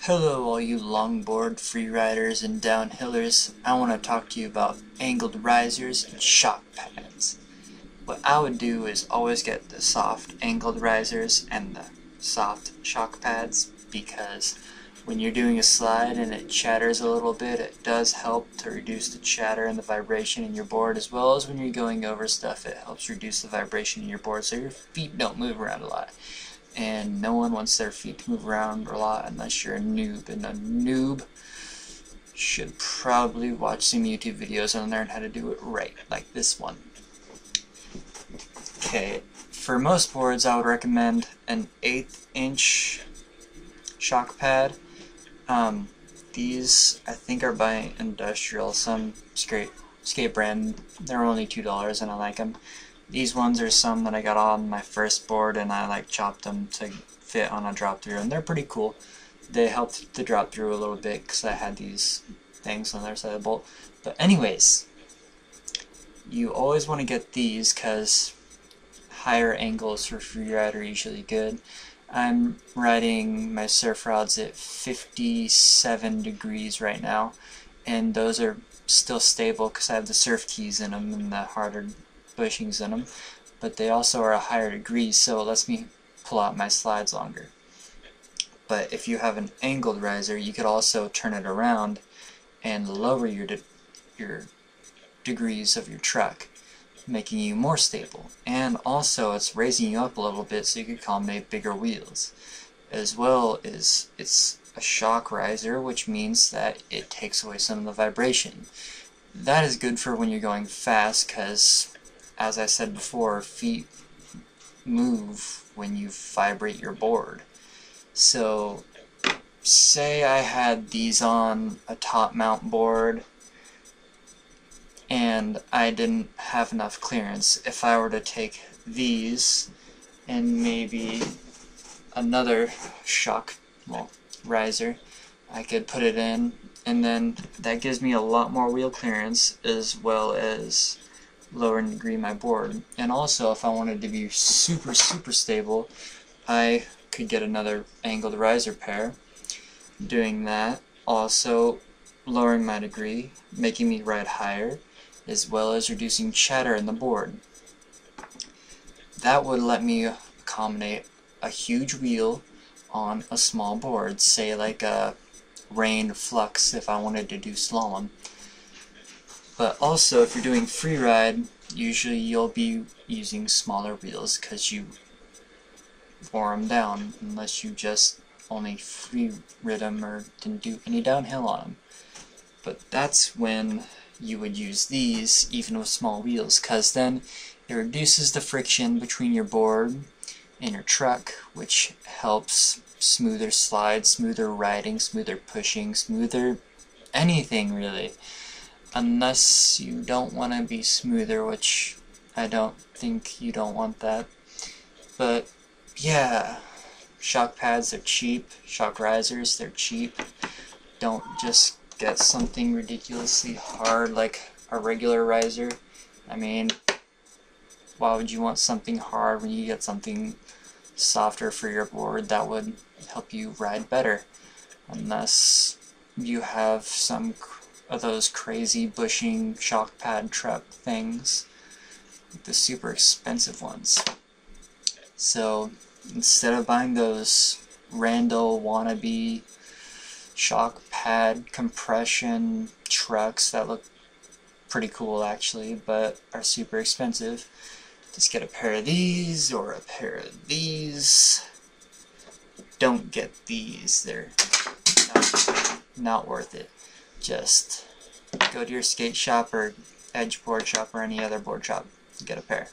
Hello all you longboard freeriders and downhillers. I want to talk to you about angled risers and shock pads. What I would do is always get the soft angled risers and the soft shock pads, because when you're doing a slide and it chatters a little bit, it does help to reduce the chatter and the vibration in your board, as well as when you're going over stuff, it helps reduce the vibration in your board so your feet don't move around a lot. And no one wants their feet to move around a lot unless you're a noob, and a noob should probably watch some YouTube videos and learn how to do it right, like this one. Okay, for most boards I would recommend an 1/8 inch shock pad. These I think are by Industrial, some skate brand. They're only $2 and I like them. These ones are some that I got on my first board, and I chopped them to fit on a drop through, and they're pretty cool. They helped the drop through a little bit because I had these things on the other side of the bolt. But anyways, you always want to get these because higher angles for freeride are usually good. I'm riding my surf rods at 57 degrees right now, and those are still stable because I have the surf keys in them and the harder bushings in them, but they also are a higher degree, so it lets me pull out my slides longer. But if you have an angled riser, you could also turn it around and lower your degrees of your truck, making you more stable. And also it's raising you up a little bit so you could accommodate bigger wheels. As well as it's a shock riser, which means that it takes away some of the vibration. That is good for when you're going fast, because as I said before, feet move when you vibrate your board. So say I had these on a top mount board and I didn't have enough clearance. If I were to take these and maybe another shock riser, I could put it in, and then that gives me a lot more wheel clearance, as well as lowering the degree of my board. And also, if I wanted to be super stable, I could get another angled riser pair. Doing that, also lowering my degree, making me ride higher, as well as reducing chatter in the board. That would let me accommodate a huge wheel on a small board, say like a Rain Flux if I wanted to do slalom. But also, if you're doing freeride, usually you'll be using smaller wheels because you wore them down, unless you just only free rid them or didn't do any downhill on them. But that's when you would use these, even with small wheels, because then it reduces the friction between your board and your truck, which helps smoother slides, smoother riding, smoother pushing, smoother anything really. Unless you don't want to be smoother, which I don't think you don't want that. But yeah, shock pads are cheap, shock risers, they're cheap. Don't just get something ridiculously hard like a regular riser. I mean, why would you want something hard when you get something softer for your board that would help you ride better? Unless you have some of those crazy bushing shock pad truck things, the super expensive ones. So instead of buying those Randall wannabe shock pad compression trucks that look pretty cool actually, but are super expensive, just get a pair of these or a pair of these. Don't get these, they're not worth it. Just go to your skate shop or edge board shop or any other board shop and get a pair.